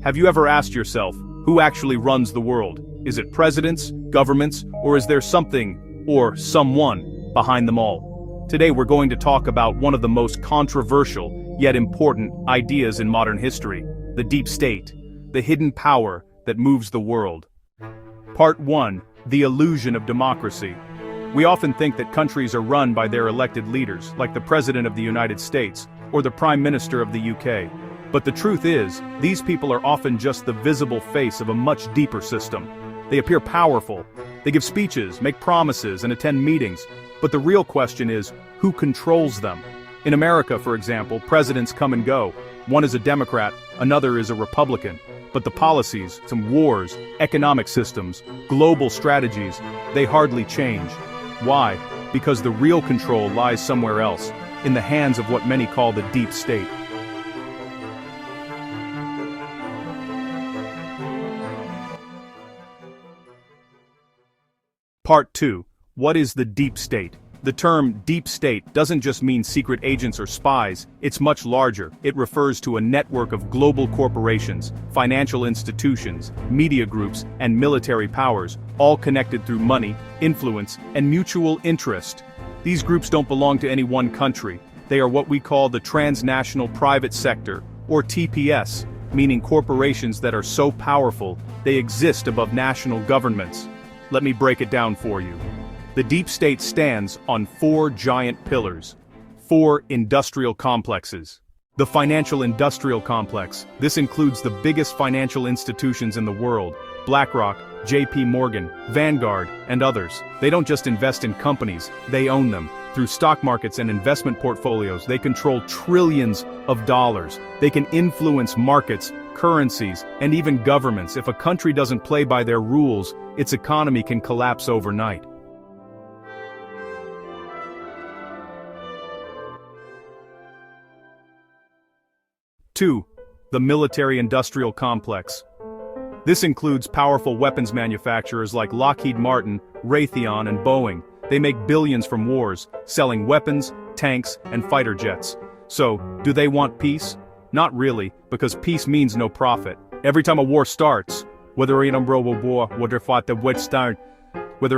Have you ever asked yourself, who actually runs the world? Is it presidents, governments, or is there something, or someone, behind them all? Today we're going to talk about one of the most controversial, yet important, ideas in modern history, the deep state, the hidden power that moves the world. Part 1. The illusion of democracy. We often think that countries are run by their elected leaders, like the President of the United States, or the Prime Minister of the UK. But the truth is, these people are often just the visible face of a much deeper system. They appear powerful, they give speeches, make promises, and attend meetings. But the real question is, who controls them? In America, for example, presidents come and go. One is a Democrat, another is a Republican. But the policies, some wars, economic systems, global strategies, they hardly change. Why? Because the real control lies somewhere else, in the hands of what many call the deep state. Part 2. What is the deep state? The term deep state doesn't just mean secret agents or spies, it's much larger. It refers to a network of global corporations, financial institutions, media groups, and military powers, all connected through money, influence, and mutual interest. These groups don't belong to any one country. They are what we call the transnational private sector, or TPS, meaning corporations that are so powerful, they exist above national governments. Let me break it down for you. The deep state stands on 4 giant pillars. 4 industrial complexes. The financial industrial complex. This includes the biggest financial institutions in the world: BlackRock, JP Morgan, Vanguard, and others. They don't just invest in companies, they own them. Through stock markets and investment portfolios, they control trillions of dollars. They can influence markets, currencies, and even governments. If a country doesn't play by their rules, its economy can collapse overnight. Two, the military-industrial complex. This includes powerful weapons manufacturers like Lockheed Martin, Raytheon, and Boeing. They make billions from wars, selling weapons, tanks, and fighter jets. So, do they want peace? Not really, because peace means no profit. Every time a war starts, whether in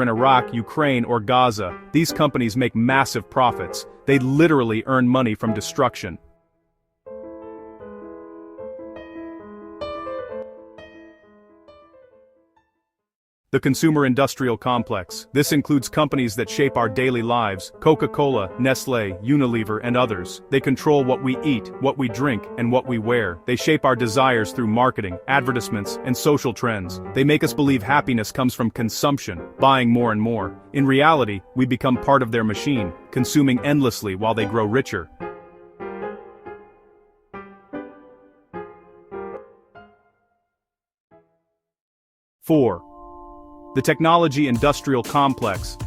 Iraq, Ukraine, or Gaza, these companies make massive profits. They literally earn money from destruction. The consumer-industrial complex. This includes companies that shape our daily lives: Coca-Cola, Nestlé, Unilever, and others. They control what we eat, what we drink, and what we wear. They shape our desires through marketing, advertisements, and social trends. They make us believe happiness comes from consumption, buying more and more. In reality, we become part of their machine, consuming endlessly while they grow richer. Four. The technology-industrial complex.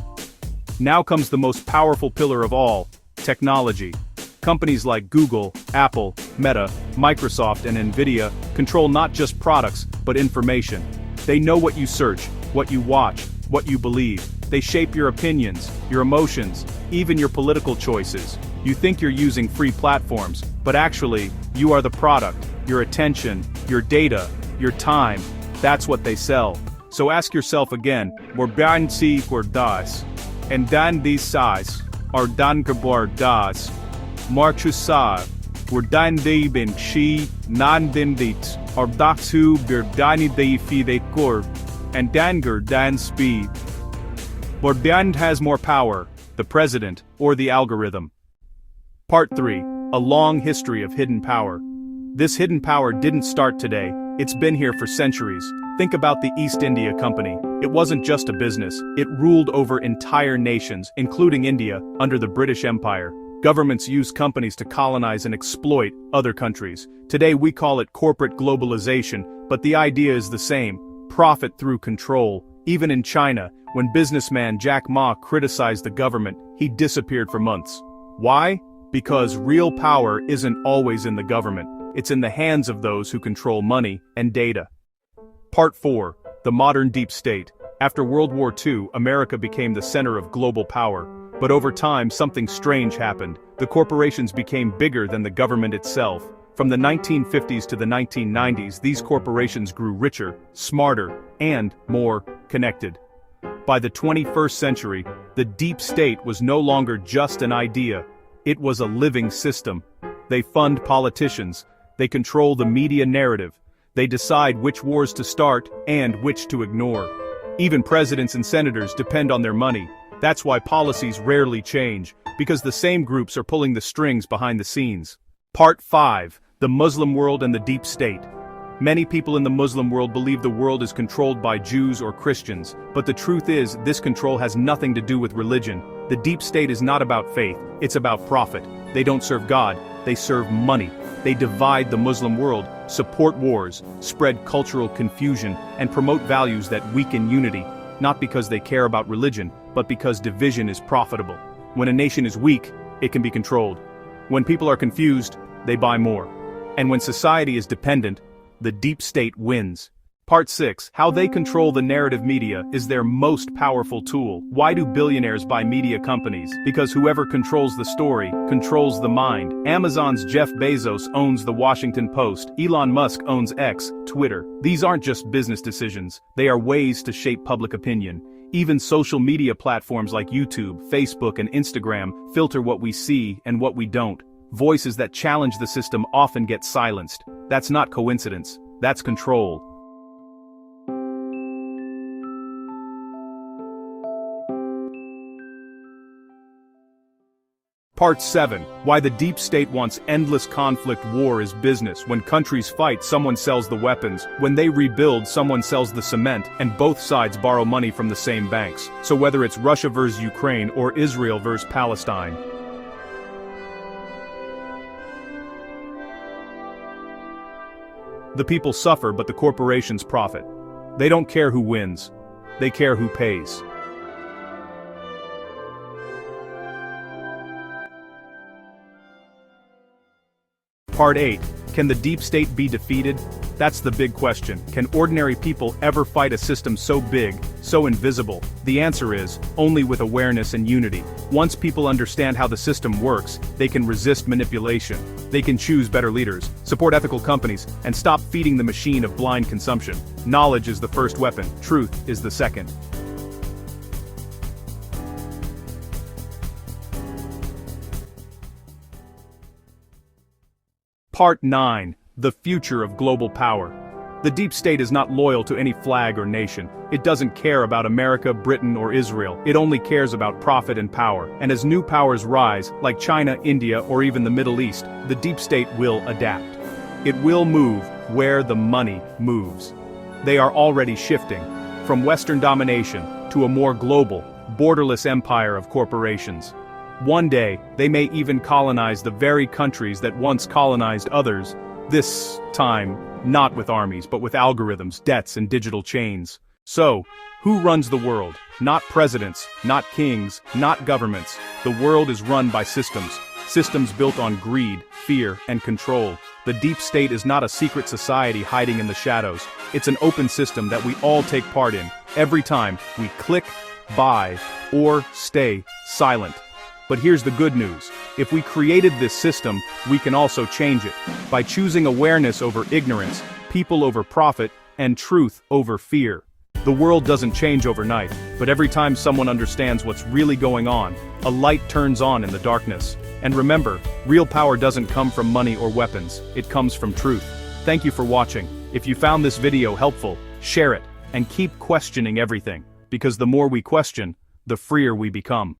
Now comes the most powerful pillar of all: technology. Companies like Google, Apple, Meta, Microsoft, and Nvidia control not just products, but information. They know what you search, what you watch, what you believe. They shape your opinions, your emotions, even your political choices. You think you're using free platforms, but actually, you are the product, your attention, your data, your time. That's what they sell. So ask yourself again, Morban si das, and dan di size, or dan kabor das, marchusar, or dan de ben chi, nan din dit, or daxu bir dani de fide kor, and danger dan speed. Morban has more power, the president, or the algorithm. Part 3. A long history of hidden power. This hidden power didn't start today, it's been here for centuries. Think about the East India Company. It wasn't just a business, it ruled over entire nations, including India, under the British Empire. Governments used companies to colonize and exploit other countries. Today we call it corporate globalization, but the idea is the same: profit through control. Even in China, when businessman Jack Ma criticized the government, he disappeared for months. Why? Because real power isn't always in the government. It's in the hands of those who control money and data. Part 4. The modern deep state. After World War II, America became the center of global power. But over time, something strange happened. The corporations became bigger than the government itself. From the 1950s to the 1990s, these corporations grew richer, smarter, and more connected. By the 21st century, the deep state was no longer just an idea. It was a living system. They fund politicians. They control the media narrative. They decide which wars to start and which to ignore. Even presidents and senators depend on their money. That's why policies rarely change, because the same groups are pulling the strings behind the scenes. Part 5. The Muslim World and the Deep State. Many people in the Muslim world believe the world is controlled by Jews or Christians, but the truth is, this control has nothing to do with religion. The deep state is not about faith, it's about profit. They don't serve God, they serve money. They divide the Muslim world, support wars, spread cultural confusion, and promote values that weaken unity, not because they care about religion, but because division is profitable. When a nation is weak, it can be controlled. When people are confused, they buy more. And when society is dependent, the deep state wins. Part 6. How they control the narrative media is their most powerful tool. Why do billionaires buy media companies? Because whoever controls the story, controls the mind. Amazon's Jeff Bezos owns the Washington Post. Elon Musk owns X, Twitter. These aren't just business decisions. They are ways to shape public opinion. Even social media platforms like YouTube, Facebook, and Instagram filter what we see and what we don't. Voices that challenge the system often get silenced. That's not coincidence. That's control. Part 7. Why the deep state wants endless conflict. War is business. When countries fight, someone sells the weapons. When they rebuild, someone sells the cement, and both sides borrow money from the same banks. So whether it's Russia versus Ukraine or Israel versus Palestine, the people suffer, but the corporations profit. They don't care who wins. They care who pays. Part 8. Can the deep state be defeated? That's the big question. Can ordinary people ever fight a system so big, so invisible? The answer is, only with awareness and unity. Once people understand how the system works, they can resist manipulation. They can choose better leaders, support ethical companies, and stop feeding the machine of blind consumption. Knowledge is the first weapon, truth is the second. Part 9. The future of global power. The deep state is not loyal to any flag or nation. It doesn't care about America, Britain, or Israel. It only cares about profit and power. And as new powers rise, like China, India, or even the Middle East, the deep state will adapt. It will move where the money moves. They are already shifting, from Western domination to a more global, borderless empire of corporations. One day, they may even colonize the very countries that once colonized others, this time, not with armies, but with algorithms, debts, and digital chains. So, who runs the world? Not presidents, not kings, not governments. The world is run by systems. Systems built on greed, fear, and control. The deep state is not a secret society hiding in the shadows. It's an open system that we all take part in, every time we click, buy, or stay silent. But here's the good news. If we created this system, we can also change it. By choosing awareness over ignorance, people over profit, and truth over fear. The world doesn't change overnight, but every time someone understands what's really going on, a light turns on in the darkness. And remember, real power doesn't come from money or weapons, it comes from truth. Thank you for watching. If you found this video helpful, share it, and keep questioning everything, because the more we question, the freer we become.